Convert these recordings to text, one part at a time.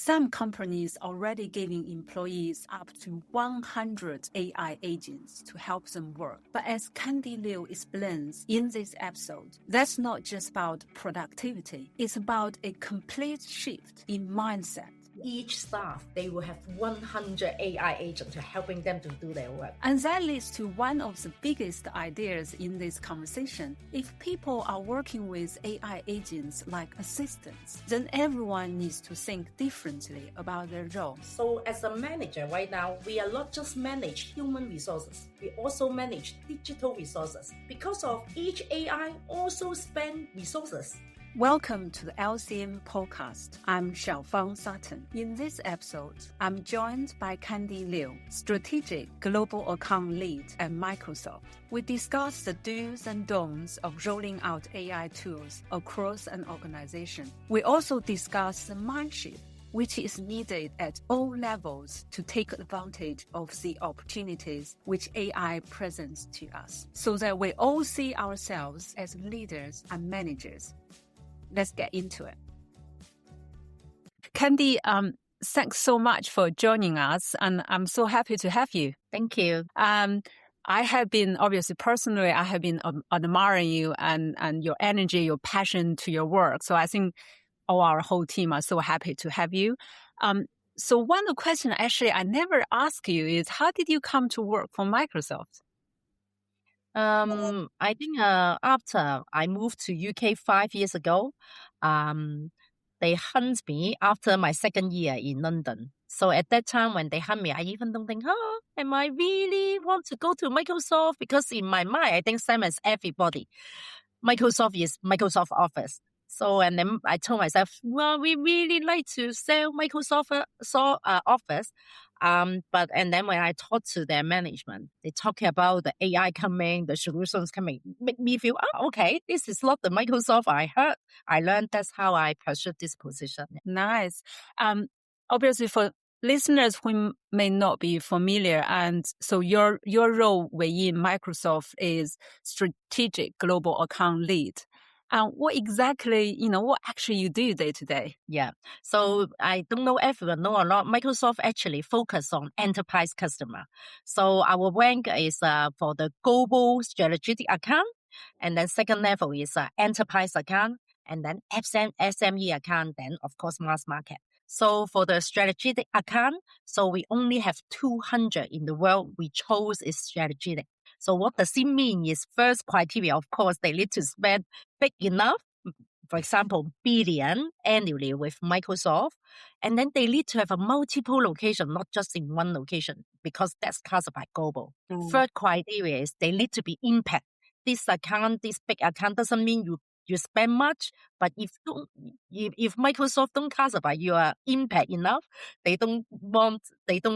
Some companies already giving employees up to 100 AI agents to help them work. But as Candy Liu explains in this episode, that's not just about productivity. It's about a complete shift in mindset. Each staff, they will have 100 AI agents to helping them to do their work. And that leads to one of the biggest ideas in this conversation. If people are working with AI agents like assistants, then everyone needs to think differently about their role. So as a manager right now, we are not just manage human resources, we also manage digital resources. Because of each AI also spend resources. Welcome to the LCM podcast. I'm Xiaofang Sutton. In this episode, I'm joined by Candy Liu, Strategic Global Account Lead at Microsoft. We discuss the do's and don'ts of rolling out AI tools across an organization. We also discuss the mindset which is needed at all levels to take advantage of the opportunities which AI presents to us, so that we all see ourselves as leaders and managers. Let's get into it. Candy, thanks so much for joining us, and I'm so happy to have you. Thank you. I have been, obviously, personally, I have been admiring you and your energy, your passion to your work. So I think our whole team are so happy to have you. So one of the questions actually I never ask you is, how did you come to work for Microsoft? I think after I moved to UK 5 years ago, they hunt me after my second year in London. So at that time when they hunt me, I even don't think, am I really want to go to Microsoft? Because in my mind, I think same as everybody, Microsoft is Microsoft Office. So, and then I told myself, well, we really like to sell Microsoft Office. And then when I talked to their management, they talk about the AI coming, the solutions coming, make me feel, okay, this is not the Microsoft I heard. I learned that's how I pursued this position. Nice. Obviously for listeners who may not be familiar, and so your role within Microsoft is Strategic Global Account Lead. What exactly, what actually you do day to day? Yeah. So I don't know everyone know or not. Microsoft actually focus on enterprise customer. So our rank is for the global strategic account. And then second level is enterprise account. And then SME account. Then of course, mass market. So for the strategic account, so we only have 200 in the world. We chose is strategic. So what does it mean is first criteria, of course, they need to spend big enough, for example, billion annually with Microsoft. And then they need to have a multiple location, not just in one location, because that's classified global. Third criteria is they need to be impact. This big account doesn't mean you spend much, but if Microsoft don't classify your impact enough, they don't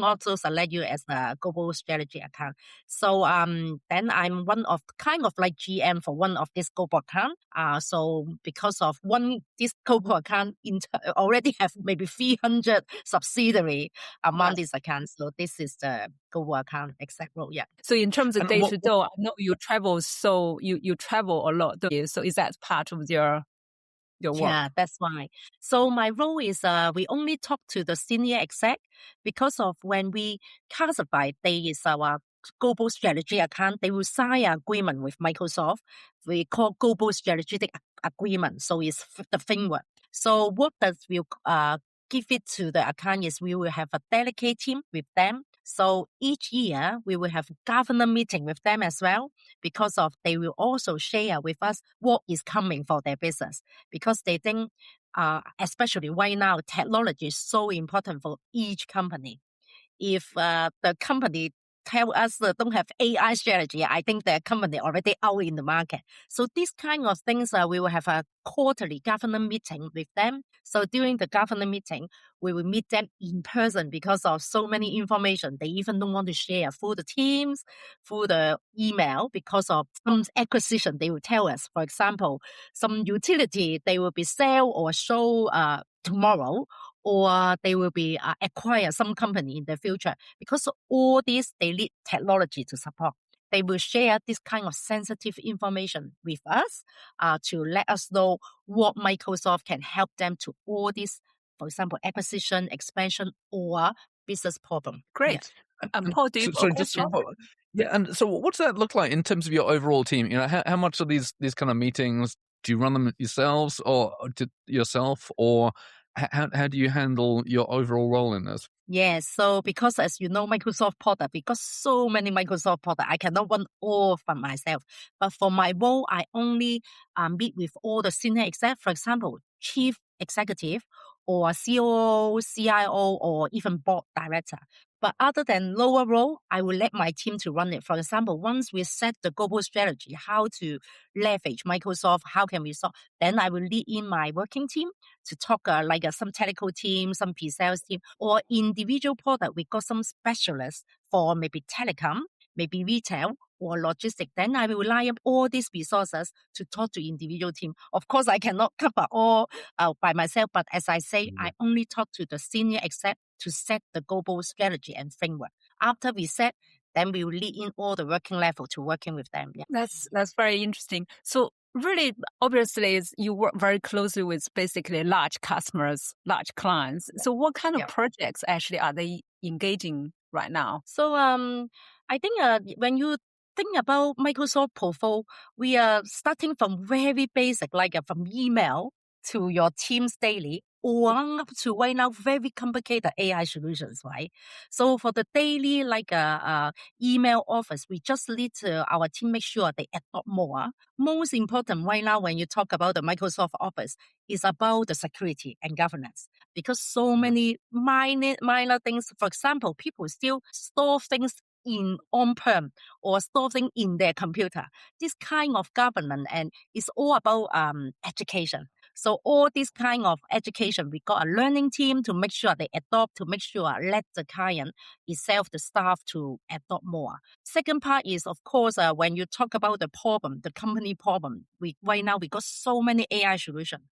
also select you as a global strategy account. So then I'm one of kind of like GM for one of this global account. So because of this global account already have maybe 300 subsidiary among these accounts. So this is the global account exact role. Yeah. So in terms of day to day, I know you travel, so you travel a lot. So is that part of your work? Yeah, that's right. So my role is we only talk to the senior exec because of when we classify they is our global strategy account, they will sign an agreement with Microsoft. We call global strategic agreement. So it's the framework. So what does we give it to the account is we will have a dedicated team with them. So each year we will have governor meeting with them as well, because of they will also share with us what is coming for their business, because they think, especially right now, technology is so important for each company. If the company tell us that don't have AI strategy, I think the company already out in the market. So these kind of things, we will have a quarterly governance meeting with them. So during the governance meeting, we will meet them in person because of so many information. They even don't want to share through the Teams, through the email, because of some acquisition. They will tell us, for example, some utility, they will be sell or show tomorrow, or they will be acquire some company in the future. Because all these, they need technology to support. They will share this kind of sensitive information with us to let us know what Microsoft can help them to all these for example, acquisition, expansion, or business problem. Great. Yeah. Paul, do you So have a just question? yeah, and so what's that look like in terms of your overall team? You know, how much of these kind of meetings do you run them yourselves, or how do you handle your overall role in this? Yes, so because as you know, Microsoft product, we got so many Microsoft product, I cannot run all from myself. But for my role, I only meet with all the senior exec, for example, chief executive or COO, CIO, or even board director. But other than lower role, I will let my team to run it. For example, once we set the global strategy, how to leverage Microsoft, how can we solve, then I will lead in my working team to talk some technical team, some pre-sales team, or individual product. We got some specialists for maybe telecom, maybe retail or logistics. Then I will line up all these resources to talk to individual team. Of course, I cannot cover all by myself, but as I say, I only talk to the senior exec to set the global strategy and framework. After we set, then we will lead in all the working level to working with them. Yeah. That's very interesting. So really, obviously, you work very closely with basically large customers, large clients. So what kind of projects actually are they engaging right now? So I think when you think about Microsoft portfolio, we are starting from very basic, from email to your Teams daily, or up to right now very complicated AI solutions, right? So for the daily email office, we just need our team make sure they adopt more. Most important right now when you talk about the Microsoft Office is about the security and governance, because so many minor things. For example, people still store things in on-prem or store things in their computer. This kind of governance, and it's all about education. So all this kind of education, we got a learning team to make sure they adopt, to make sure let the client itself, the staff, to adopt more. Second part is, of course, when you talk about the problem, the company problem, right now we got so many AI solutions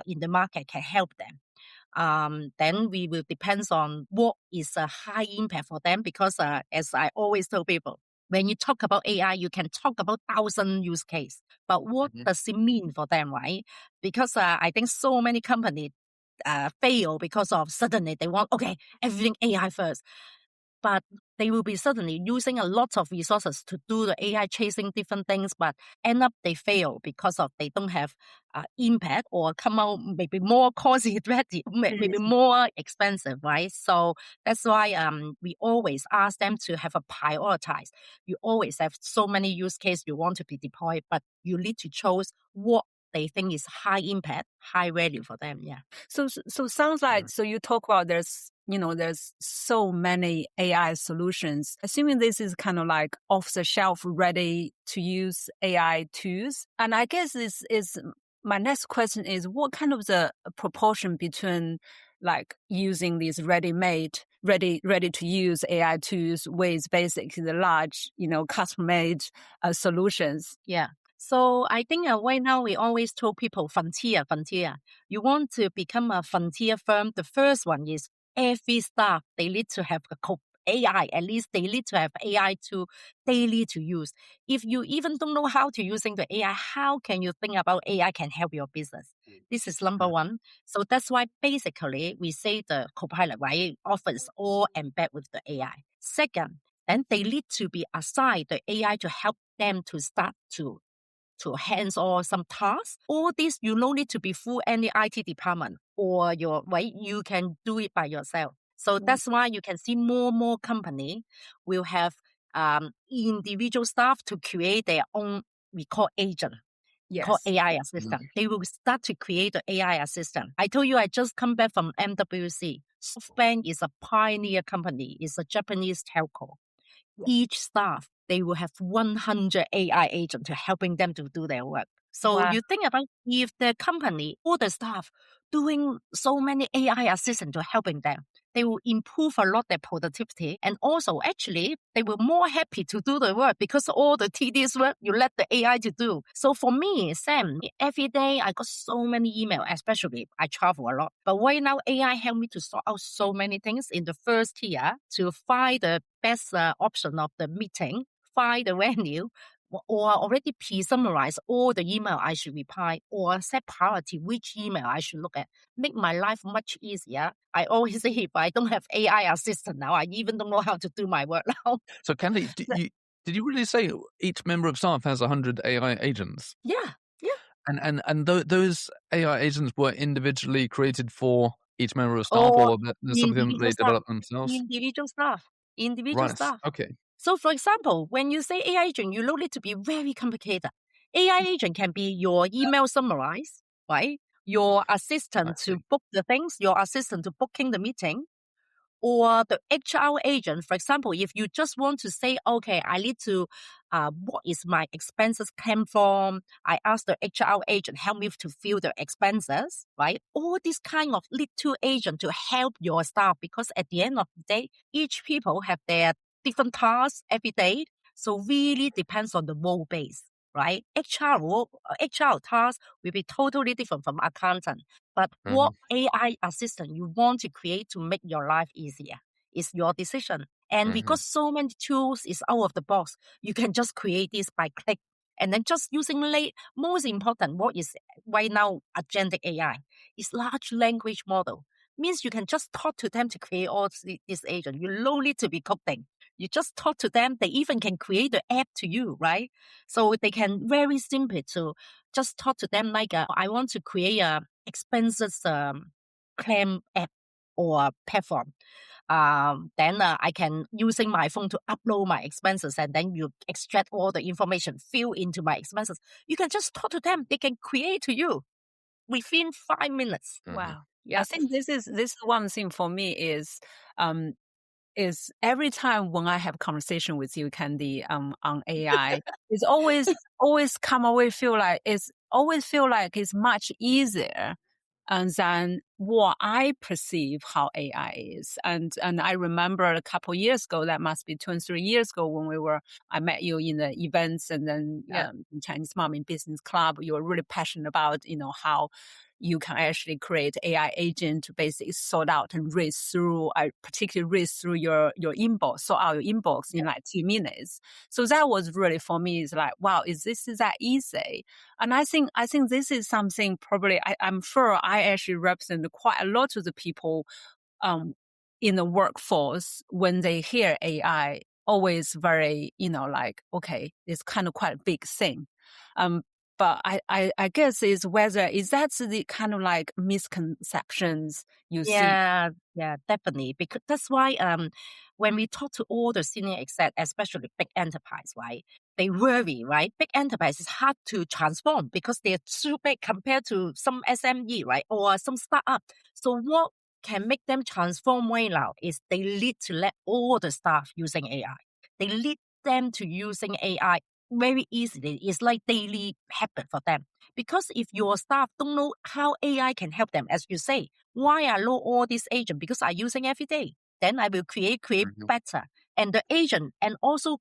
in the market can help them. Then we will depends on what is a high impact for them, because as I always tell people, when you talk about AI, you can talk about 1,000 use case, but what does it mean for them, right? Because I think so many companies fail because of suddenly they want, everything AI first. But they will be suddenly using a lot of resources to do the AI chasing different things, but end up they fail because of they don't have impact, or come out maybe more cost effective, maybe more expensive, right? So that's why we always ask them to have a prioritize. You always have so many use cases you want to be deployed, but you need to choose what they think is high impact, high value for them. Yeah. So sounds like, so you talk about there's so many AI solutions. Assuming this is kind of like off the shelf, ready to use AI tools. And I guess this is my next question is, what kind of the proportion between like using these ready to use AI tools with basically the large, custom made solutions? Yeah. So I think right now we always told people frontier. You want to become a frontier firm. The first one is every staff, they need to have AI. At least they need to have AI to daily to use. If you even don't know how to using the AI, how can you think about AI can help your business? This is number one. So that's why basically we say the Copilot, right, offers all embed with the AI. Second, then they need to be assigned the AI to help them to start to hands on some tasks. All this, you don't need to be full any IT department, or you can do it by yourself. So that's why you can see more company will have individual staff to create their own, we call agent. Yes. Called AI assistant. They will start to create the AI assistant. I told you I just come back from MWC. SoftBank is a pioneer company. It's a Japanese telco. Each staff, they will have 100 AI agents to helping them to do their work. So you think about if the company, all the staff doing so many AI assistants to helping them, they will improve a lot their productivity. And also, actually, they will more happy to do the work, because all the tedious work you let the AI to do. So for me, Sam, every day I got so many emails, especially I travel a lot. But right now, AI helped me to sort out so many things in the first tier to find the best option of the meeting, find the venue, or already pre-summarize all the email I should reply, or set priority which email I should look at. Make my life much easier. I always say if I don't have AI assistant now, I even don't know how to do my work now. So Candy, did you really say each member of staff has 100 AI agents? Yeah. And those AI agents were individually created for each member of staff, or there's something that they develop themselves? Individual Right. staff. Okay. So, for example, when you say AI agent, you don't need to be very complicated. AI agent can be your email summarize, right? Your assistant to book the things, your assistant to booking the meeting, or the HR agent. For example, if you just want to say, okay, I need to, what is my expenses claim form? I ask the HR agent help me to fill the expenses, right? All this kind of little agent to help your staff, because at the end of the day, each people have their different tasks every day. So really depends on the role base, right? HR tasks will be totally different from accountant. But what AI assistant you want to create to make your life easier is your decision. And because so many tools is out of the box, you can just create this by click. And then just using most important, what is right now agentic AI is large language model. Means you can just talk to them to create all this agent. You don't need to be coding. You just talk to them. They even can create the app to you, right? So they can very simple to just talk to them like, I want to create a expenses claim app or platform. Then I can using my phone to upload my expenses, and then you extract all the information, fill into my expenses. You can just talk to them. They can create to you within 5 minutes. Wow. Yeah, I think this is one thing for me is every time when I have conversation with you, Candy, on AI, it's always come away feel like it's much easier than what I perceive how AI is. And I remember a couple of years ago, that must be 2 and 3 years ago, when I met you in the events, and then in Chinese Mom in Business Club, you were really passionate about, how you can actually create AI agent to basically sort out and read through, particularly read through your inbox, sort out your inbox in like 2 minutes. So that was really, for me, is like, wow, is that easy? And I think this is something probably, I'm sure I actually represent quite a lot of the people in the workforce when they hear AI, always very, like, okay, it's kind of quite a big thing. But I guess is that the kind of like misconceptions you see? Yeah, definitely. Because that's why when we talk to all the senior exec, especially big enterprise, right? They worry, right? Big enterprise is hard to transform because they're too big compared to some SME, right? Or some startup. So what can make them transform right now is they need to let all the staff using AI. They lead them to using AI very easily. It's like daily habit for them. Because if your staff don't know how AI can help them, as you say, why I know all these agents? Because I using every day. Then I will create better. And the agent, and also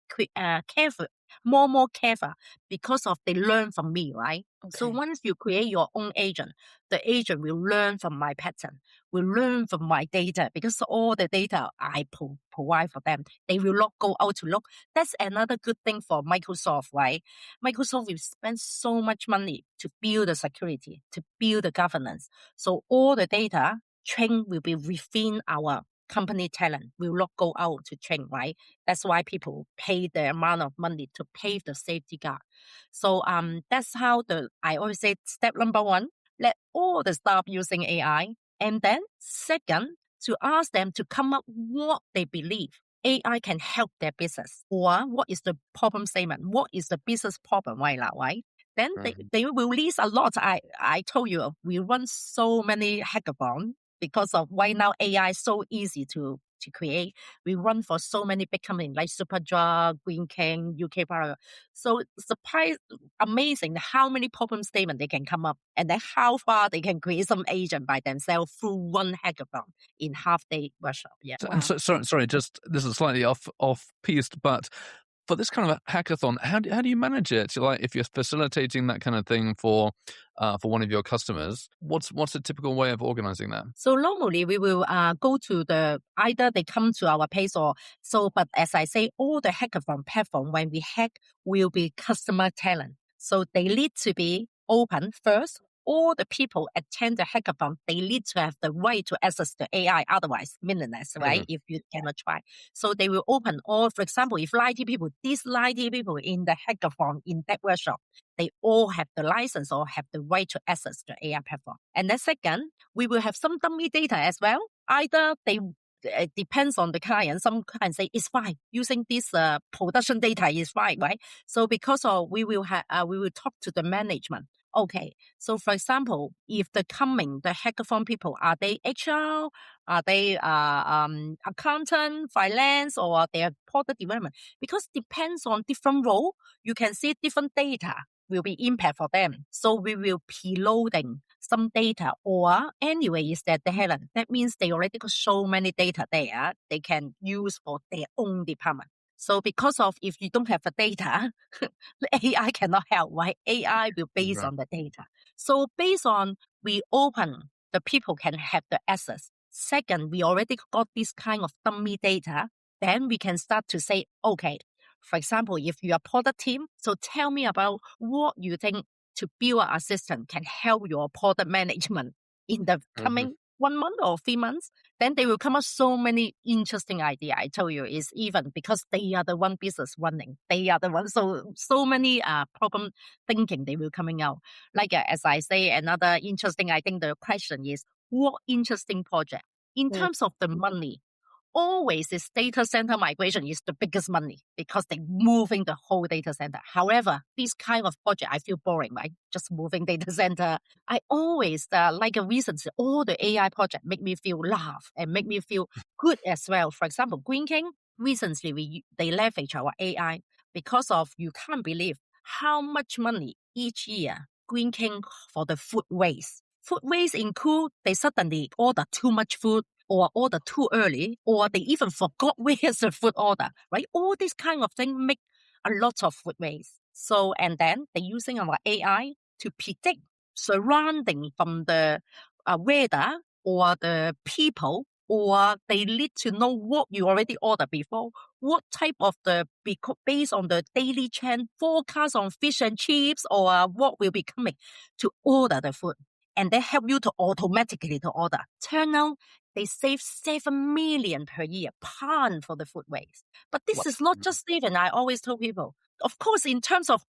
careful, more careful, because of they learn from me, right? Okay. So once you create your own agent, the agent will learn from my pattern, will learn from my data, because all the data I provide for them, they will not go out to look. That's another good thing for Microsoft, right? Microsoft will spend so much money to build the security, to build the governance. So all the data train will be within our company talent, will not go out to train, right? That's why people pay the amount of money to pay the safety guard. So that's how I always say step number 1, let all the staff using AI. And then second, to ask them to come up what they believe AI can help their business, or what is the problem statement, what is the business problem right now, right? Then they will release a lot. I told you, we run so many hackathons because of right now AI is so easy to create. We run for so many big companies like Superdrug, Green King, UK Power. So surprise, amazing how many problem statements they can come up, and then how far they can create some agent by themselves through one hackathon in half-day workshop. Yeah. Wow. So, sorry, just this is slightly off piste, but for this kind of a hackathon, how do you manage it? Like, if you're facilitating that kind of thing for one of your customers, what's a typical way of organizing that? So normally we will go to either they come to our page or so, but as I say, all the hackathon platform, when we hack, will be customer talent. So they need to be open first. All the people attend the hackathon, they need to have the right to access the AI, otherwise meaningless, right? If you cannot try. So they will open all, for example, if 90 people, these 90 people in the hackathon, in that workshop, they all have the license or have the right to access the AI platform. And then second, we will have some dummy data as well. Either it depends on the client. Some clients say it's fine using this production data is fine, right? So because of we will talk to the management. Okay, so for example, if the hackathon people, are they HR, are they accountant, finance, or they are product development? Because depends on different role, you can see different data will be impact for them. So we will preloading some data, or anyway is that the talent. That means they already got so many data there they can use for their own department. So because of if you don't have the data, the AI cannot help, right? AI will base on the data. So based on we open, the people can have the access. Second, we already got this kind of dummy data. Then we can start to say, okay, for example, if you are product team, so tell me about what you think to build a system can help your product management in the coming 1 month or 3 months. Then they will come up so many interesting ideas. I told you, is even because they are the one business running. They are the one. So many problem thinking they will coming out. Like as I say, another interesting, I think the question is, what interesting project? In terms of the money, always this data center migration is the biggest money because they're moving the whole data center. However, this kind of project, I feel boring, right? Just moving data center. I always, like a reason, all the AI project make me feel laugh and make me feel good as well. For example, Green King, recently they leverage our AI because of, you can't believe how much money each year Green King for the food waste. Food waste include they suddenly order too much food, or order too early, or they even forgot where's the food order, right? All these kind of things make a lot of food waste. So, and then they're using our AI to predict surrounding from the weather or the people, or they need to know what you already ordered before, what type of based on the daily trend forecast on fish and chips, or what will be coming to order the food. And they help you to automatically to order. Turn out they save 7 million per year pound for the food waste. But this is not just saving. I always tell people, of course, in terms of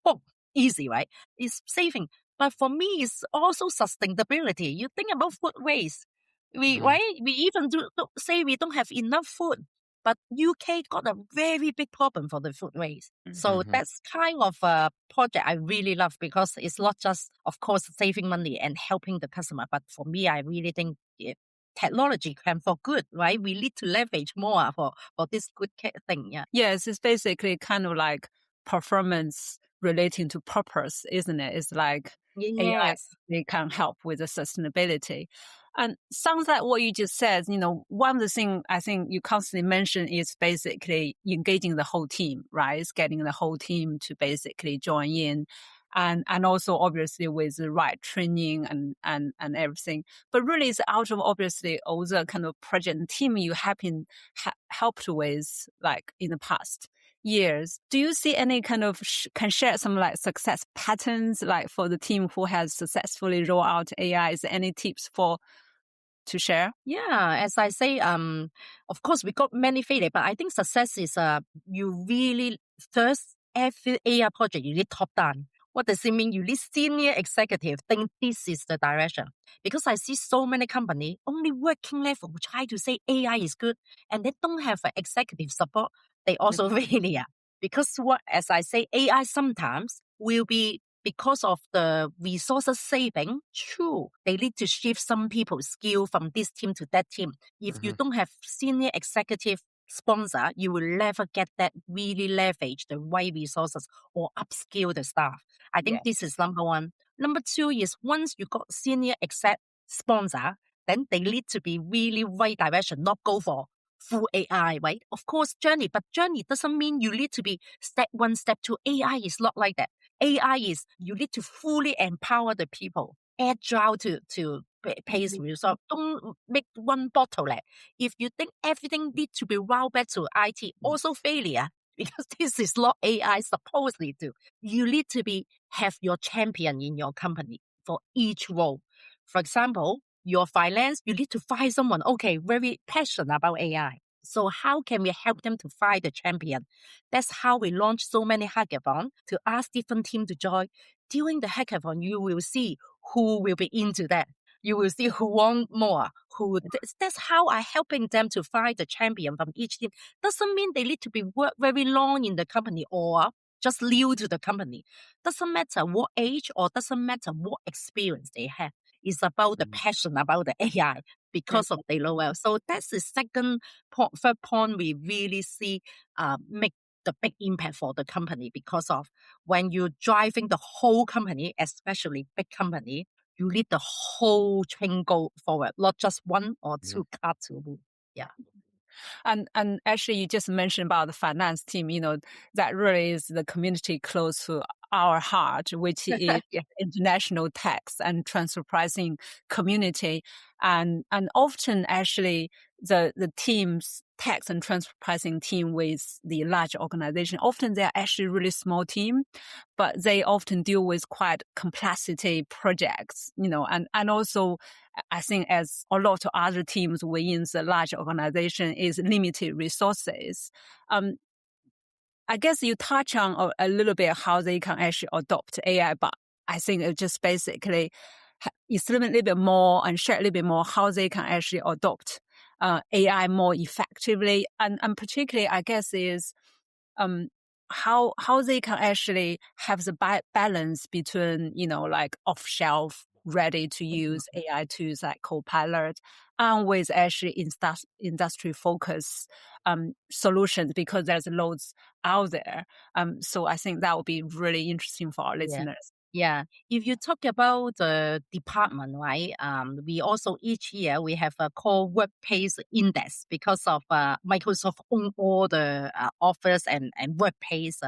easy, right? It's saving. But for me, it's also sustainability. You think about food waste. Right? We even say we don't have enough food. But UK got a very big problem for the food waste. So that's kind of a project I really love because it's not just, of course, saving money and helping the customer. But for me, I really think technology can for good, right? We need to leverage more for this good thing. Yeah. Yes, it's basically kind of like performance relating to purpose, isn't it? It's like AI, they can help with the sustainability. And sounds like what you just said, one of the things I think you constantly mention is basically engaging the whole team, right? It's getting the whole team to basically join in. And also obviously with the right training and everything. But really it's out of obviously all the kind of project and team you have been helped with like in the past years. Do you see any kind of can share some like success patterns like for the team who has successfully rolled out AI? Is there any tips to share? Yeah, as I say, of course we got many failure, but I think success is you really first every AI project you need top down. What does it mean? You need senior executive think this is the direction. Because I see so many companies only working level try to say AI is good and they don't have executive support. They also failure. Because as I say, AI sometimes will be because of the resources saving. True, they need to shift some people's skill from this team to that team. If you don't have senior executive sponsor, you will never get that really leverage the right resources or upskill the staff. I think this is number one. Number two is once you got senior exec sponsor, then they need to be really right direction, not go for full AI, right? Of course, journey, but journey doesn't mean you need to be step 1, step 2. AI is not like that. AI is you need to fully empower the people, agile to pace result. Don't make one bottleneck. If you think everything needs to be rolled back to IT, also failure, because this is not AI supposedly to. You need to have your champion in your company for each role. For example, your finance, you need to find someone, okay, very passionate about AI. So how can we help them to find the champion? That's how we launch so many hackathons to ask different teams to join. During the hackathon, you will see who will be into that. You will see who want more. That's how I helping them to find the champion from each team. Doesn't mean they need to be work very long in the company or just new to the company. Doesn't matter what age or doesn't matter what experience they have. It's about the passion about the AI because of they know well. So that's the third point we really see make the big impact for the company because of when you're driving the whole company, especially big company, you need the whole train go forward, not just one or two cars to move. Yeah. And actually, you just mentioned about the finance team. That really is the community close to our heart, which is international tax and transfer pricing community, and often actually the teams tax and transfer pricing team with the large organization. Often they're actually really small team, but they often deal with quite complexity projects. And also I think as a lot of other teams within the large organization is limited resources. I guess you touch on a little bit how they can actually adopt AI, but I think it just basically explain a little bit more and share a little bit more how they can actually adopt AI more effectively. And particularly, I guess, is how they can actually have the balance between, like off-shelf, ready to use AI tools like Copilot and with actually industry focus solutions, because there's loads out there. So I think that would be really interesting for our listeners. Yeah. If you talk about the department, right? We also each year we have a called workplace index because of Microsoft own all the Office and workplace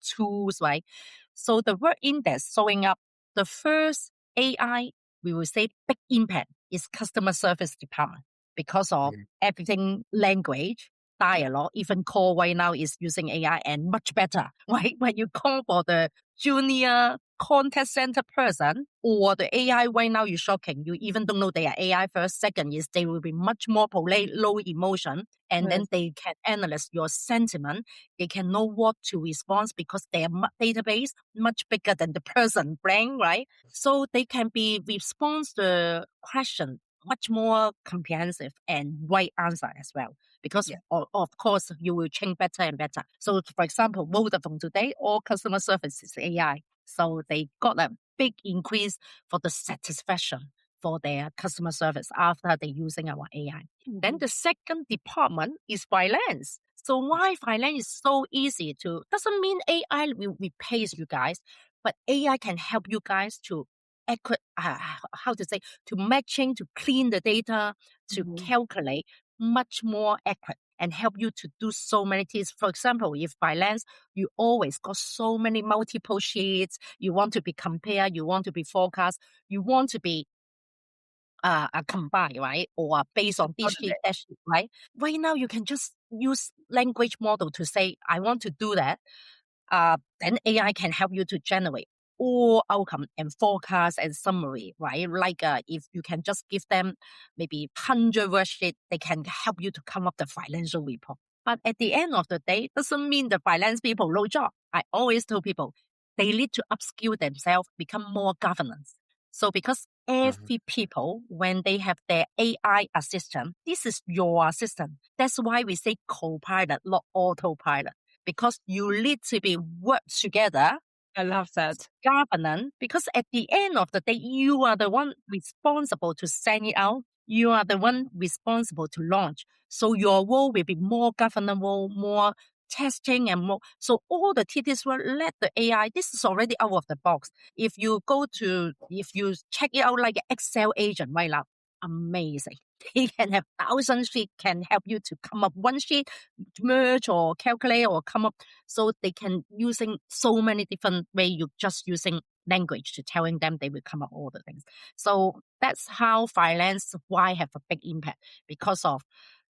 tools, right? So the work index showing up the first AI, we will say big impact is customer service department because of everything language, dialogue, even call right now is using AI and much better, right? When you call for the junior contact center person or the AI right now, you're shocking. You even don't know they are AI first. Second is they will be much more polite, low emotion, and then they can analyze your sentiment. They can know what to respond because their database much bigger than the person brain, right? So they can respond the question much more comprehensive and right answer as well. Because of course you will change better and better. So for example, Vodafone today, all customer service is AI. So they got a big increase for the satisfaction for their customer service after they using our AI. Then the second department is finance. So why finance is so easy to, doesn't mean AI will replace you guys, but AI can help you guys to to matching, to clean the data, to calculate much more accurate and help you to do so many things. For example, if finance, you always got so many multiple sheets, you want to be compared, you want to be forecast, you want to be combined, right? Or based on this sheet, that sheet, right? Right now, you can just use language model to say, I want to do that. Then AI can help you to generate all outcome and forecast and summary, right? Like if you can just give them maybe 100 worksheet, they can help you to come up the financial report. But at the end of the day, doesn't mean the finance people no job. I always tell people they need to upskill themselves, become more governance. So because every people, when they have their AI assistant, this is your assistant. That's why we say co-pilot, not autopilot. Because you need to be work together. I love that. Governance, because at the end of the day, you are the one responsible to send it out. You are the one responsible to launch. So your role will be more governable, more testing and more. So all the TTs will let the AI, this is already out of the box. If you check it out like an Excel agent right now, amazing. They can have 1,000 sheets, can help you to come up one sheet, merge or calculate or come up. So they can using so many different ways. You just using language to telling them they will come up all the things. So that's how finance, why have a big impact, because of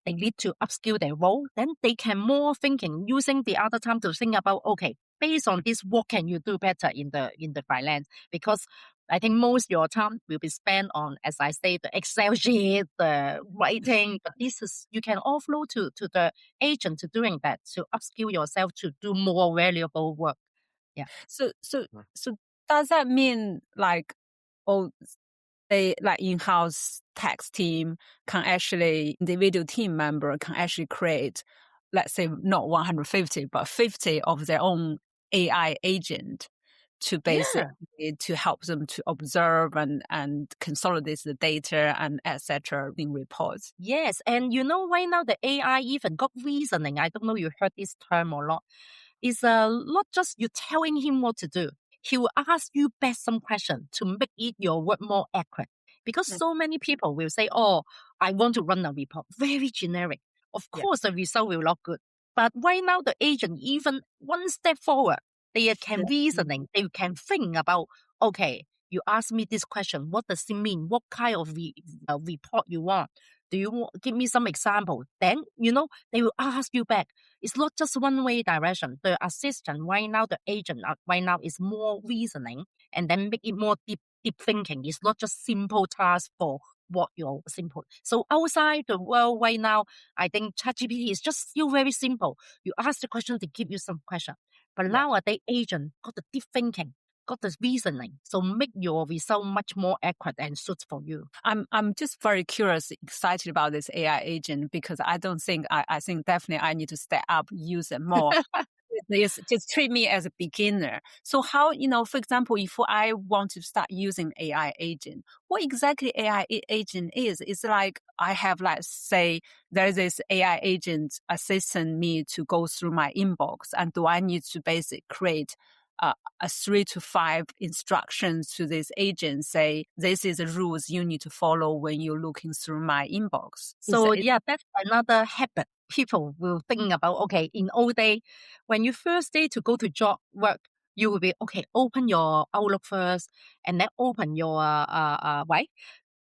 they need to upskill their role. Then they can more thinking, using the other time to think about, okay, based on this, what can you do better in the finance? Because I think most of your time will be spent on, as I say, the Excel sheet, the writing. But this is, you can offload to the agent to doing that, to upskill yourself to do more valuable work. Yeah. So does that mean like, they like in-house tax team can actually, individual team member can actually create, let's say not 150, but 50 of their own AI agent to basically to help them to observe and consolidate the data and etc. in reports. Yes, and right now the AI even got reasoning. I don't know you heard this term or not. It's not just you telling him what to do. He will ask you back some question to make your work more accurate. Because so many people will say, oh, I want to run a report. Very generic. Of course, the result will look good. But right now, the agent, even one step forward, they can reasoning. They can think about, okay, you ask me this question. What does it mean? What kind of report you want? Do you give me some example? Then, they will ask you back. It's not just one way direction. The assistant right now, the agent right now is more reasoning and then make it more deep thinking. It's not just simple task for what you're simple. So outside the world right now, I think ChatGPT is just still very simple. You ask the question, they give you some question. But nowadays, agent got the deep thinking, got the reasoning, so make your result much more accurate and suits for you. I'm just very curious, excited about this AI agent because I don't think I think definitely I need to step up, use it more. Just treat me as a beginner. So how, for example, if I want to start using AI agent, what exactly AI agent is? It's like I have, like, say, there's this AI agent assisting me to go through my inbox, and do I need to basically create a 3 to 5 instructions to this agent, say, this is the rules you need to follow when you're looking through my inbox? So that's another habit people will think about. Okay, in old day, when you first day to go to job work, you will be, okay, open your Outlook first and then open your right.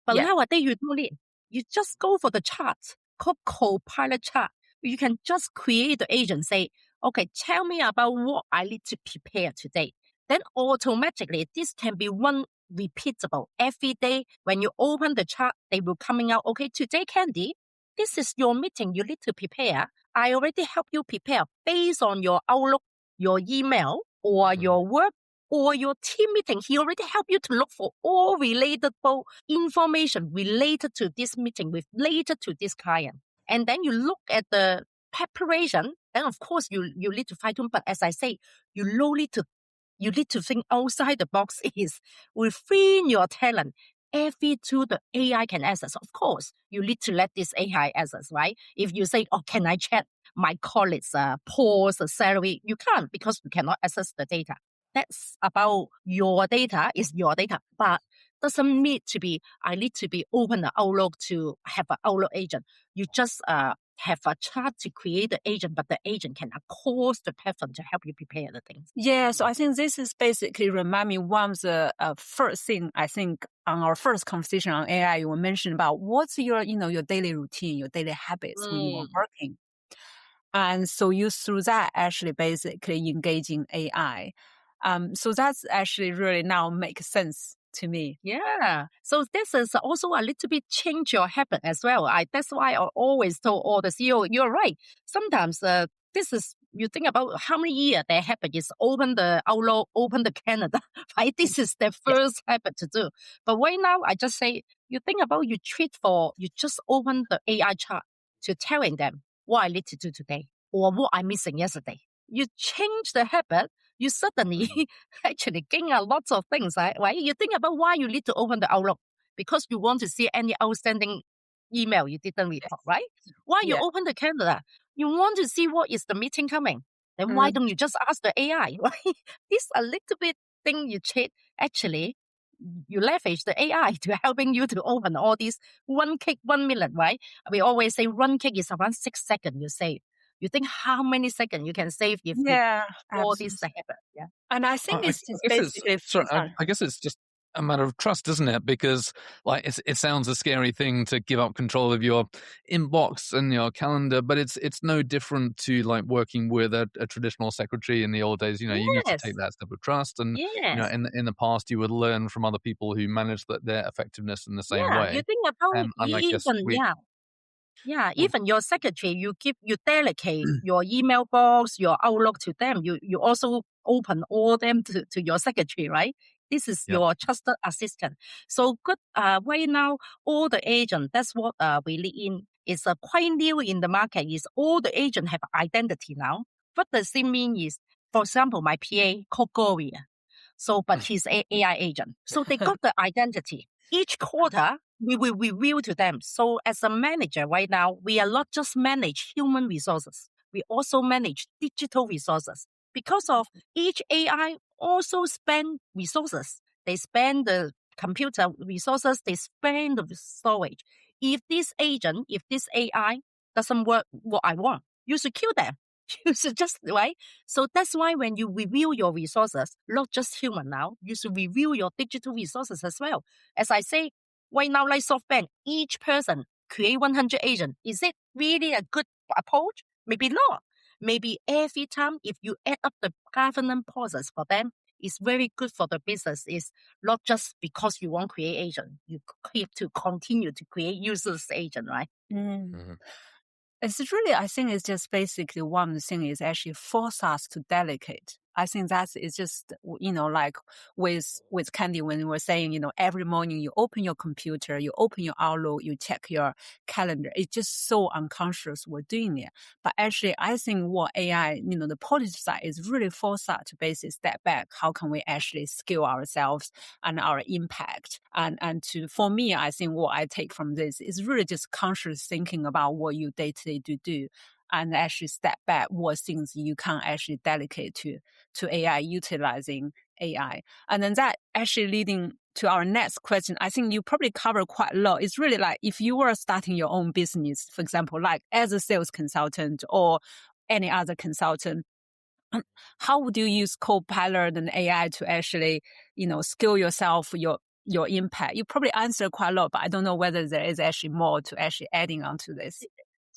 But nowadays you don't need. You just go for the chart, called Copilot chart. You can just create the agent, say, okay, tell me about what I need to prepare today. Then automatically this can be one repeatable every day. When you open the chart, they will coming out, okay, today, Candy, this is your meeting you need to prepare. I already help you prepare based on your Outlook, your email, or your work, or your team meeting. He already helped you to look for all relatable information related to this meeting, related to this client. And then you look at the preparation, then of course you need to fine tune. But as I say, you need to think outside the box is within your talent. Every tool the AI can access. Of course, you need to let this AI access, right? If you say, oh, can I check my colleagues' Paul's salary? You can't, because you cannot access the data. That's about your data, is your data. But doesn't need to be, I need to be open the Outlook to have an Outlook agent. You just have a chart to create the agent, but the agent can across the platform to help you prepare the things. Yeah, so I think this is basically remind me one of the first thing, I think, on our first conversation on AI, you mentioned about what's your, your daily routine, your daily habits when you are working. And so you, through that, actually basically engaging AI. So that's actually really now makes sense to me. Yeah. So this is also a little bit change your habit as well. That's why I always told all the CEO, you're right. Sometimes this is, you think about how many years their habit is open the Outlook, open the Canada, right? This is their first habit to do. But right now, I just say, you think about you just open the AI chart to telling them what I need to do today or what I'm missing yesterday. You change the habit, you suddenly actually gain a lot of things, right? You think about why you need to open the Outlook, because you want to see any outstanding email you didn't report, right? Why you open the calendar? You want to see what is the meeting coming. Then why don't you just ask the AI, right? This a little bit thing you check. Actually, you leverage the AI to helping you to open all these 1 click, 1 minute, right? We always say 1 click is around 6 seconds you save. You think how many seconds you can save if you Yeah, all this absolutely. happen? Yeah. And I think I it's just guess it's basically, sorry. sorry. I guess it's just a matter of trust, isn't it? Because like it sounds a scary thing to give up control of your inbox and your calendar, but it's no different to like working with a traditional secretary in the old days. You know, you need to take Yes. that step of trust, and you know, Yes. in the past, you would learn from other people who managed their effectiveness in the same Yeah. You way. think about And I guess even, we yeah. Yeah, would, even your secretary, you delegate your email box, your Outlook to them. You also open all them to your secretary, right? This is yeah. your trusted assistant. So good. Right now, all the agent. That's what we lead in. Is quite new in the market. Is all the agent have identity now. What does it mean? Is for example, my PA called Gloria. So, but he's a AI agent. So they got the identity. Each quarter, we will reveal to them. So as a manager right now, we are not just manage human resources. We also manage digital resources. Because of each AI also spend resources. They spend the computer resources, they spend the storage. If this agent, if this AI doesn't work what I want, you should kill them. You should just, right? So that's why when you review your resources, not just human now, you should review your digital resources as well. As I say, right now, like SoftBank, each person create 100 agents. Is it really a good approach? Maybe not. Maybe every time if you add up the governance process for them, it's very good for the business. It's not just because you want to create agent. You keep to continue to create users agent, right? Mhm. It's really, I think it's just basically one thing is actually force us to delegate. I think that's, it's just, like with Candy, when we were saying, every morning you open your computer, you open your Outlook, you check your calendar. It's just so unconscious we're doing it. But actually, I think what AI, the positive side is really force us to basically step back. How can we actually scale ourselves and our impact? And for me, I think what I take from this is really just conscious thinking about what you day-to-day do and actually step back what things you can actually delegate to AI, utilizing AI. And then that actually leading to our next question, I think you probably cover quite a lot. It's really like if you were starting your own business, for example, like as a sales consultant or any other consultant, how would you use Copilot and AI to actually, scale yourself, your impact? You probably answered quite a lot, but I don't know whether there is actually more to actually adding on to this.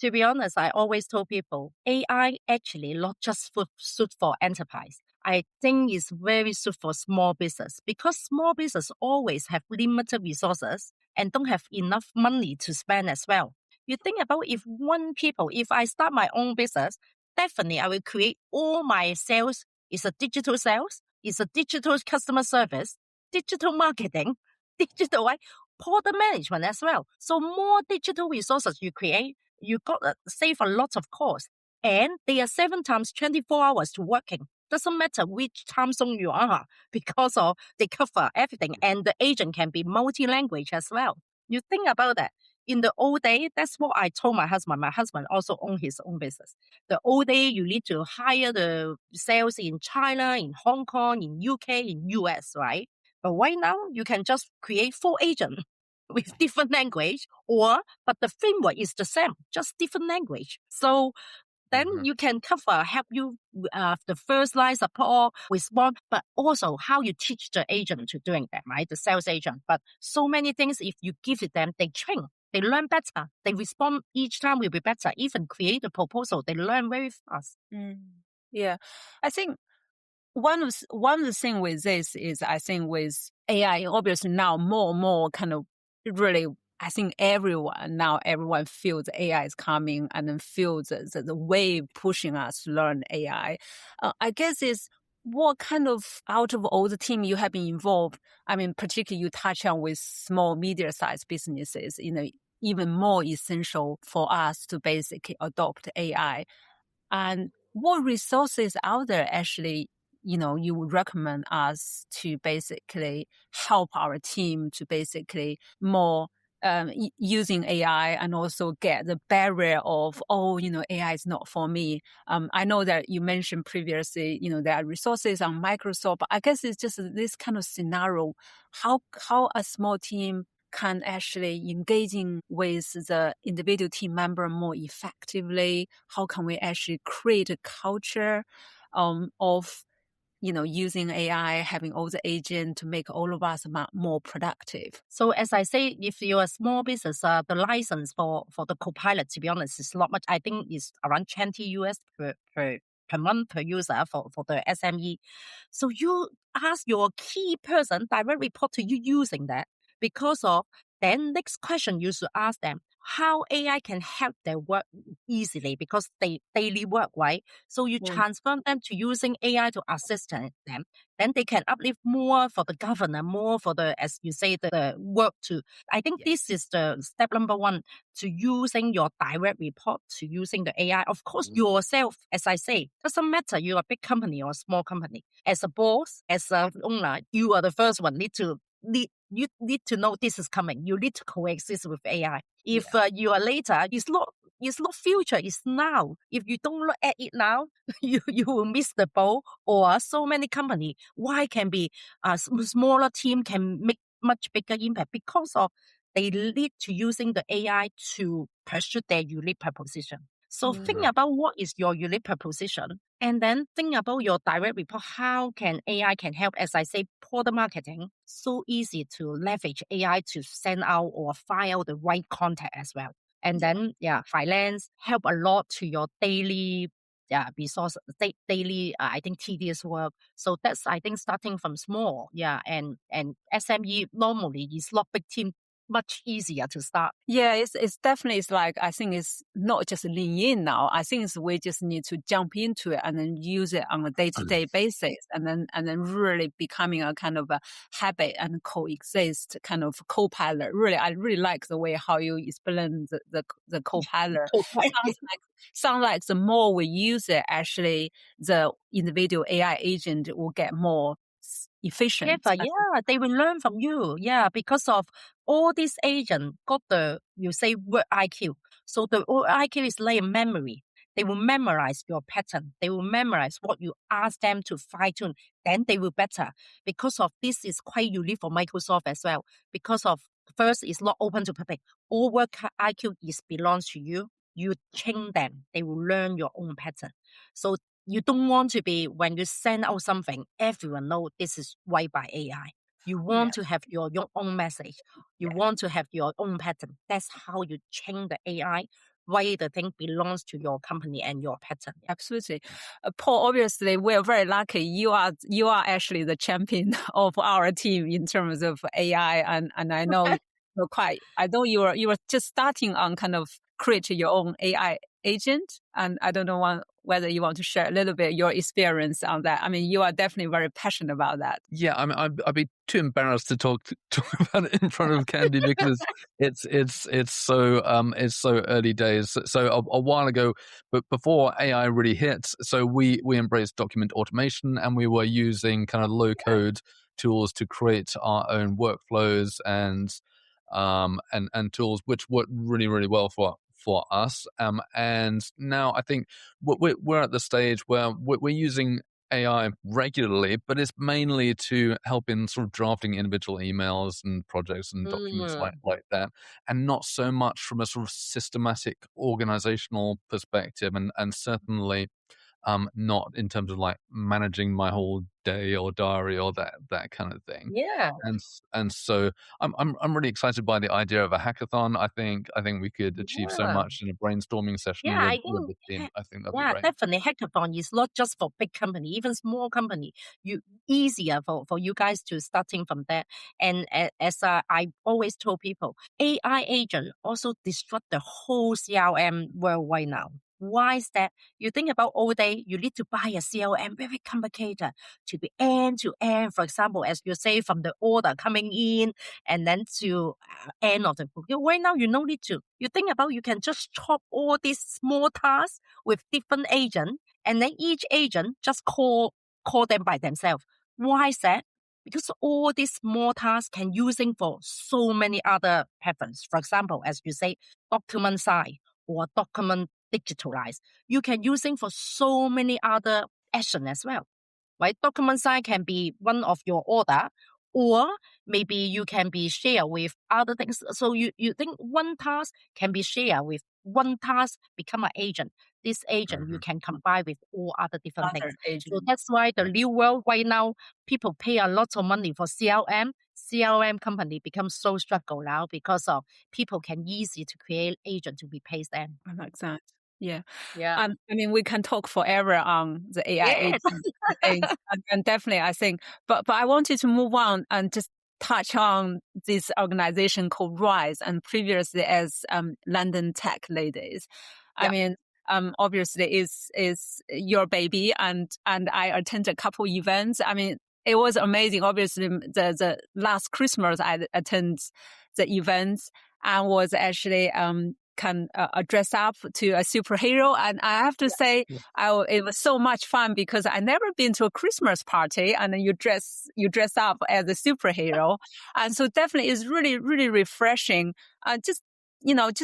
To be honest, I always told people AI actually not just suit for enterprise. I think it's very suit for small business because small business always have limited resources and don't have enough money to spend as well. You think about if I start my own business, definitely I will create all my sales is a digital sales, is a digital customer service, digital marketing, digital product management as well. So more digital resources you create, you got to save a lot of cost. And they are 7 times 24 hours to working. Doesn't matter which time zone you are because of they cover everything. And the agent can be multi-language as well. You think about that. In the old day, that's what I told my husband. My husband also owned his own business. The old day, you need to hire the sales in China, in Hong Kong, in UK, in US, right? But right now, you can just create 4 agents with different language but the framework is the same, just different language. So then Mhm. you can help you the first line support, respond, but also how you teach the agent to doing that, right? The sales agent. But so many things, if you give it them, they train, they learn better, they respond each time will be better. Even create a proposal, they learn very fast. Yeah, I think one of the thing with this is I think with AI, obviously now more and more kind of really, I think everyone feels AI is coming and then feels the wave pushing us to learn AI. I guess is what kind of out of all the team you have been involved, I mean, particularly you touch on with small, medium-sized businesses, even more essential for us to basically adopt AI. And what resources out there actually, you would recommend us to basically help our team to basically more using AI and also get the barrier of, AI is not for me. I know that you mentioned previously, there are resources on Microsoft, but I guess it's just this kind of scenario, how a small team can actually engaging with the individual team member more effectively. How can we actually create a culture of using AI, having all the agent to make all of us more productive? So as I say, if you're a small business, the license for the Copilot, to be honest, is not much. I think it's around 20 US per month per user for the SME. So you ask your key person, direct report to you using that, because of then next question you should ask them, how AI can help their work easily, because they daily work, right? So you transform them to using AI to assist them. Then they can uplift more for the governor, more for the, as you say, the work to. I think this is the step number one, to using your direct report, to using the AI. Of course, yourself, as I say, doesn't matter you're a big company or a small company. As a boss, as a owner, you are the first one you need to know this is coming. You need to coexist with AI. If you are later, it's not future, it's now. If you don't look at it now, you will miss the boat. Or so many company, why can be a smaller team can make much bigger impact, because of they lead to using the AI to pursue their unique proposition. So think about what is your unique proposition, and then think about your direct report. How can AI can help? As I say, product marketing, so easy to leverage AI to send out or file the right contact as well. And then, finance help a lot to your daily resource, daily, I think, tedious work. So that's, I think, starting from small. And SME normally is not big team, much easier to start. Yeah, it's definitely, it's like, I think it's not just lean in now. I think we just need to jump into it and then use it on a day-to-day basis, and then really becoming a kind of a habit and coexist kind of co-pilot. Really, I really like the way how you explain the co-pilot. Sounds like the more we use it, actually, the individual AI agent will get more efficient. They will learn from you. Because of all these agents got the, you say, word IQ. So the word IQ is like a memory. They will memorize your pattern. They will memorize what you ask them to fine tune. Then they will better. Because of this is quite unique for Microsoft as well. Because of first, it's not open to public. All work IQ is belongs to you. You train them. They will learn your own pattern. So you don't want to be, when you send out something, everyone know this is right by AI. You want to have your own message. You want to have your own pattern. That's how you train the AI. Why the thing belongs to your company and your pattern. Absolutely. Paul, obviously, we're very lucky. You are actually the champion of our team in terms of AI. And I know you were just starting on kind of create your own AI agent. And I don't know whether you want to share a little bit your experience on that. I mean, you are definitely very passionate about that. Yeah, I mean, I'd be too embarrassed to talk about it in front of Candy because it's so early days. So a while ago, but before AI really hit, so we embraced document automation, and we were using kind of low code tools to create our own workflows and tools which work really, really well for us. And now I think we're at the stage where we're using AI regularly, but it's mainly to help in sort of drafting individual emails and projects and documents like that, and not so much from a sort of systematic organizational perspective, and certainly not in terms of like managing my whole day or diary or that kind of thing. And so I'm really excited by the idea of a hackathon. I think we could achieve so much in a brainstorming session with the team. I think that'd be great. Definitely. Hackathon is not just for big company, even small company. Easier for you guys to starting from there. And as I always told people, AI agent also disrupt the whole CRM world right now. Why is that? You think about all day, you need to buy a CRM, very complicated, to be end to end. For example, as you say, from the order coming in and then to end of the book. Right now, you no need to. You think about, you can just chop all these small tasks with different agents, and then each agent just call them by themselves. Why is that? because all these small tasks can using for so many other purposes. For example, as you say, document sign or document digitalize, you can using for so many other action as well. Right? Document sign can be one of your order, or maybe you can be share with other things. So you think one task can be shared with one task, become an agent. This agent you can combine with all other different Other things. agents. So that's why the new world right now, people pay a lot of money for CLM. CLM company becomes so struggle now because of people can easy to create agent to replace them. I like that. Yeah. Yeah. I mean, we can talk forever on the AI Yes. agent things, and definitely, I think. But I wanted to move on and just touch on this organization called Rise, and previously as London Tech Ladies. I Yep. mean, obviously, is your baby, and I attended a couple events. I mean, it was amazing. Obviously, the last Christmas I attended the events and was actually can dress up to a superhero, and I have to say, it was so much fun because I never been to a Christmas party, and then you dress up as a superhero, and so definitely it's really really refreshing. Just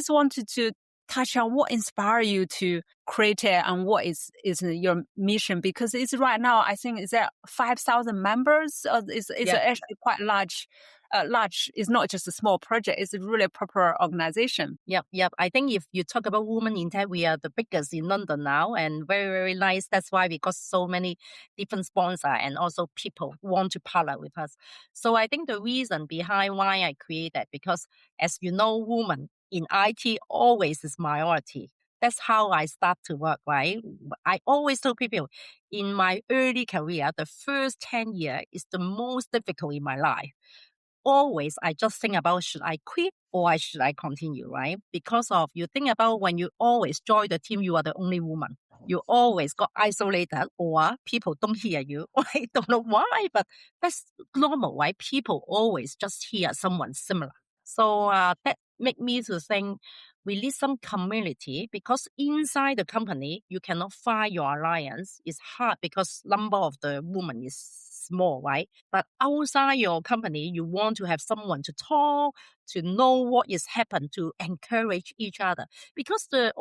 wanted to touch on what inspired you to create it and what is your mission, because it's right now I think is there 5,000 members. It's actually quite large. It's not just a small project, it's a really proper organization. Yep. I think if you talk about women in tech, we are the biggest in London now, and very, very nice. That's why we got so many different sponsors and also people who want to partner with us. So I think the reason behind why I created, because as you know, women in IT always is minority. That's how I start to work, right? I always tell people in my early career, the first 10 years is the most difficult in my life. Always, I just think about should I quit or should I continue, right? Because of you think about when you always join the team, you are the only woman. You always got isolated or people don't hear you. I don't know why, but that's normal, right? People always just hear someone similar. So that make me to think we need some community, because inside the company, you cannot find your alliance. It's hard because number of the women is small, right? But outside your company, you want to have someone to talk, to know what is happened, to encourage each other. Because the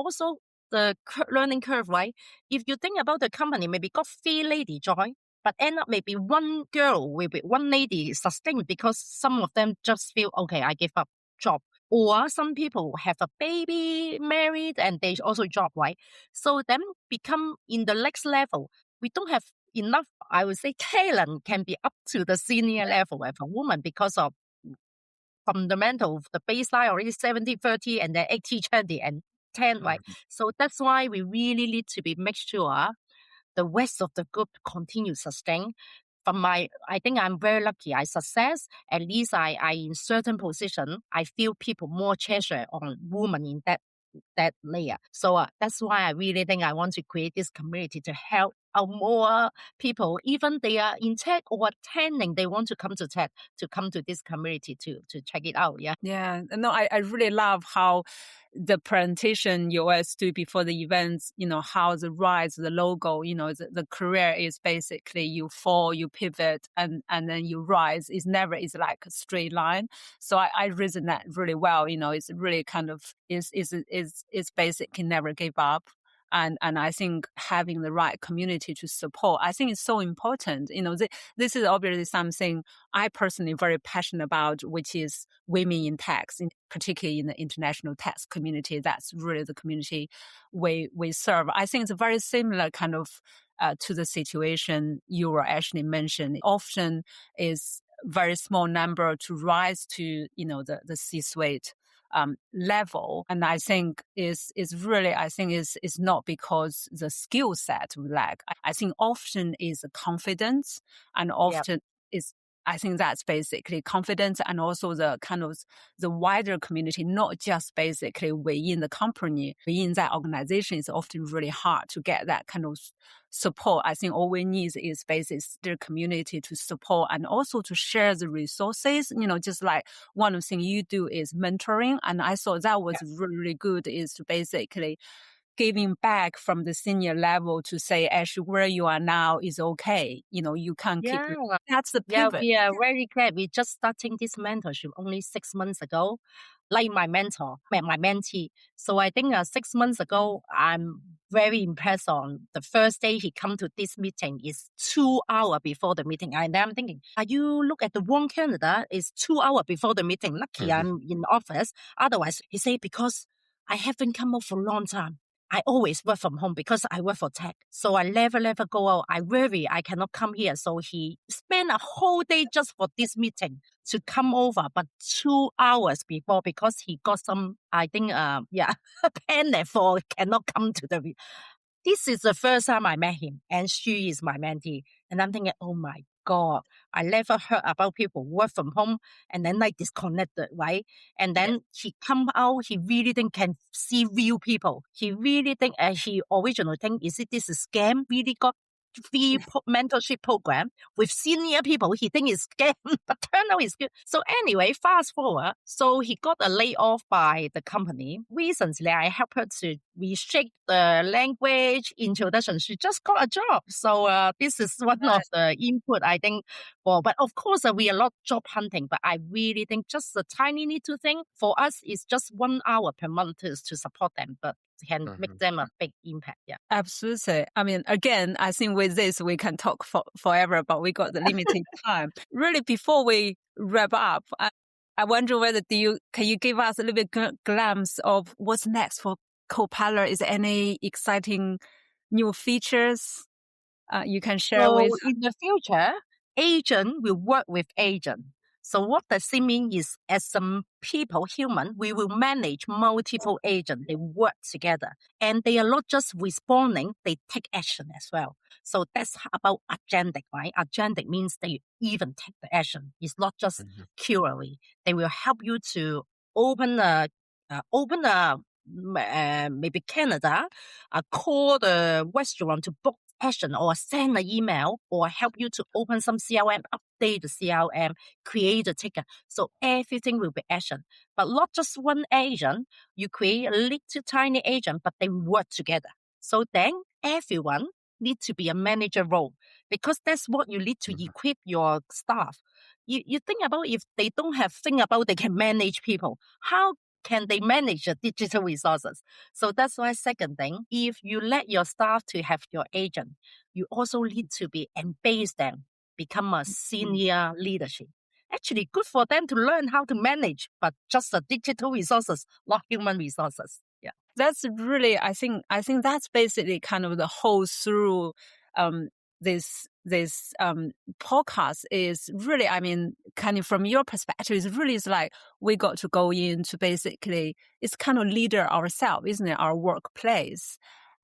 learning curve, right? If you think about the company, maybe got 3 lady join, but end up maybe one girl with one lady sustained because some of them just feel, okay, I give up job. Or some people have a baby, married, and they also job, right? So then become in the next level. We don't have enough, I would say, talent can be up to the senior level of a woman because of fundamental, the baseline already 70-30 and then 80-20 and 10, right? So that's why we really need to make sure the rest of the group continue sustain. I think I'm very lucky. I success. At least I in certain position, I feel people more treasure on women in that layer. So that's why I really think I want to create this community to help out more people, even they are in tech or attending, they want to come to tech, to come to this community to check it out. Yeah. No, I really love how the presentation you always do before the events, how the rise, the logo, the career is basically you fall, you pivot, and then you rise. It's never is like a straight line. So I resonate really well. It's really kind of is basically never give up. And I think having the right community to support, I think is so important. This is obviously something I personally very passionate about, which is women in tech, particularly in the international tech community. That's really the community we serve. I think it's a very similar kind of to the situation you were actually mentioned. Often is very small number to rise to the C-suite level. And I think is not because the skill set we lack. I think often is confidence, and often is, I think that's basically confidence, and also the kind of the wider community, not just basically within the company, within that organization. It's often really hard to get that kind of support. I think all we need is basically the community to support and also to share the resources. Just like one of the things you do is mentoring, and I thought that was really, really good, is to basically giving back from the senior level to say, actually, where you are now is okay. You can't keep. That's the pivot. We are very glad. We just starting this mentorship only 6 months ago. Like my mentor, my mentee. So I think 6 months ago, I'm very impressed on the first day he come to this meeting is 2 hours before the meeting. And I'm thinking, are you look at the wrong Canada? It's 2 hours before the meeting. Lucky I'm in office. Otherwise, he say, because I haven't come out for a long time. I always work from home because I work for tech. So I never go out. I worry I cannot come here. So he spent a whole day just for this meeting to come over, but 2 hours before because he got some, I think, panic for cannot come to the. This is the first time I met him, and she is my mentee. And I'm thinking, oh my God, I never heard about people work from home and then like disconnected, right? And then he come out, he really think can see real people. He really think, he originally think, is it this a scam? Really got free mentorship program with senior people. He think it's scam, but turn out it's good. So anyway, fast forward. So he got a layoff by the company. Recently, I helped her to reshape the language introduction. She just got a job. So this is one of the input I think for. But of course, we are not job hunting. But I really think just a tiny little thing for us is just 1 hour per month to support them. But can make them a big impact. Yeah, absolutely. I mean, again, I think with this we can talk forever, but we got the limited time. Really, before we wrap up, I wonder whether can you give us a little bit glimpse of what's next for Copilot? Is there any exciting new features you can share with? In the future, agent will work with agent. So what does it mean is, as some people, human, we will manage multiple agents. They work together. And they are not just responding, they take action as well. So that's about agentic, right? Agentic means they even take the action. It's not just query. They will help you to open maybe Canada, call the restaurant to book action or send an email or help you to open some CRM, update the CRM, create a ticket. So everything will be action. But not just one agent. You create a little tiny agent, but they work together. So then everyone needs to be a manager role because that's what you need to equip your staff. You think about if they don't have think about they can manage people, how can they manage the digital resources? So that's why second thing, if you let your staff to have your agent, you also need to be embrace them, become a senior leadership. Actually, good for them to learn how to manage, but just the digital resources, not human resources. Yeah, that's really, I think that's basically kind of the whole through this podcast is really, I mean, kind of from your perspective, it's like we got to go into basically, it's kind of leader ourselves, isn't it? Our workplace.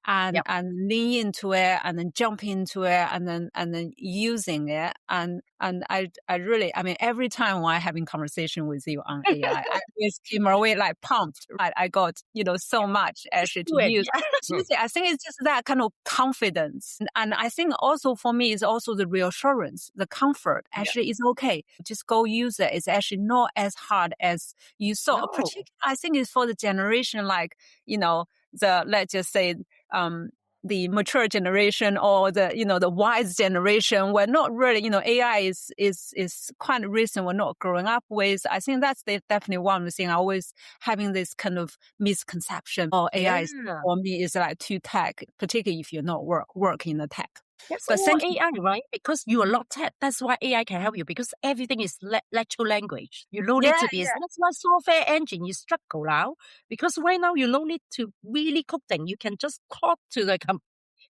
And lean into it and then jump into it and then using it. And I really, I mean, every time when I'm having conversation with you on AI, I just came away like pumped. Right? I got, so much actually to use. I think it's just that kind of confidence. And I think also for me, it's also the reassurance, the comfort. Actually, it's okay. Just go use it. It's actually not as hard as you saw. No. Particularly, I think it's for the generation like, let's just say, the mature generation or the wise generation, we're not really, AI is quite recent. We're not growing up with. I think that's definitely one thing. I always having this kind of misconception. AI for me is like too tech, particularly if you're not work in the tech. That's all AI, right? Because you are not tech. That's why AI can help you because everything is natural language. You don't need to be. That's why software engine you struggle now because right now you don't need to really coding. You can just talk to the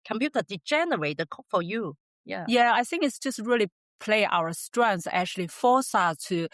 computer to generate the code for you. Yeah. I think it's just really play our strengths. Actually, force us to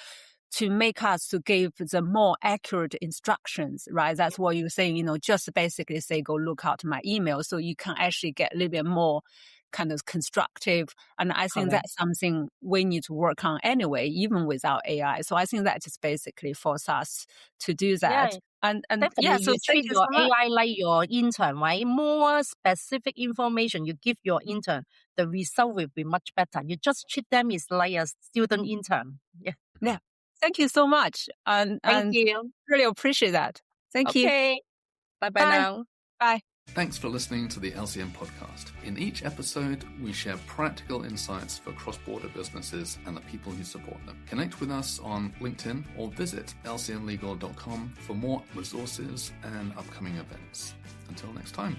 make us to give the more accurate instructions, right? That's what you're saying. Just basically say go look out my email, so you can actually get a little bit more kind of constructive. And I think that's something we need to work on anyway, even without AI. So I think that just basically force us to do that. Yeah. And so you treat your AI like your intern, right? More specific information you give your intern, the result will be much better. You just treat them as like a student intern. Yeah. Thank you so much. And Thank you. Really appreciate that. Thank you. Okay. Bye now. Bye. Thanks for listening to the LCM podcast. In each episode, we share practical insights for cross-border businesses and the people who support them. Connect with us on LinkedIn or visit lcmlegal.com for more resources and upcoming events. Until next time.